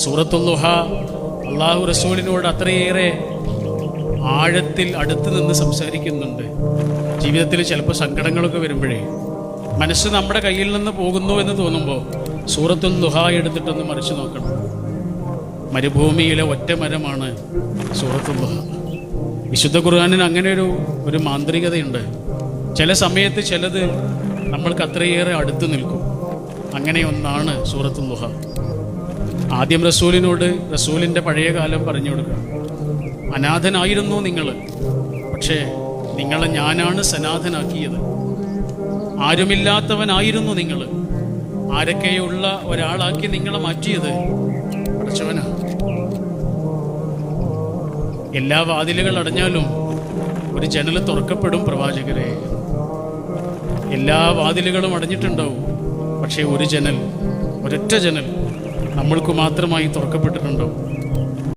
സൂറത്തുൽ ദുഹ അള്ളാഹു റസൂലിനോട് അത്രയേറെ ആഴത്തിൽ അടുത്ത് നിന്ന് സംസാരിക്കുന്നുണ്ട്. ജീവിതത്തിൽ ചിലപ്പോൾ സങ്കടങ്ങളൊക്കെ വരുമ്പോഴേ മനസ്സ് നമ്മുടെ കയ്യിൽ നിന്ന് പോകുന്നു എന്ന് തോന്നുമ്പോൾ സൂറത്തുൽ ദുഹ എടുത്തിട്ടൊന്ന് മറിച്ച് നോക്കണം. മരുഭൂമിയിലെ ഒറ്റ മരമാണ് സൂറത്തുൽ ദുഹ. വിശുദ്ധ ഖുർആനിന് അങ്ങനെ ഒരു മാന്ത്രികതയുണ്ട്. ചില സമയത്ത് ചിലത് നമ്മൾക്ക് അത്രയേറെ അടുത്ത് നിൽക്കും. അങ്ങനെ ഒന്നാണ് സൂറത്തുൽ ദുഹ. ആദ്യം റസൂലിനോട് റസൂലിൻ്റെ പഴയ കാലം പറഞ്ഞു കൊടുക്കുക. അനാഥനായിരുന്നു നിങ്ങൾ, പക്ഷേ നിങ്ങളെ ഞാനാണ് സനാഥനാക്കിയത്. ആരുമില്ലാത്തവനായിരുന്നു നിങ്ങൾ, ആരൊക്കെയുള്ള ഒരാളാക്കി നിങ്ങളെ മാറ്റിയത് പഠിച്ചവനാ. എല്ലാ വാതിലുകൾ അടഞ്ഞാലും ഒരു ജനൽ തുറക്കപ്പെടും പ്രവാചകരെ. എല്ലാ വാതിലുകളും അടഞ്ഞിട്ടുണ്ടാവും, പക്ഷേ ഒരു ജനൽ, ഒരൊറ്റ ജനൽ നമ്മൾക്ക് മാത്രമായി തുറക്കപ്പെട്ടിട്ടുണ്ടാവും.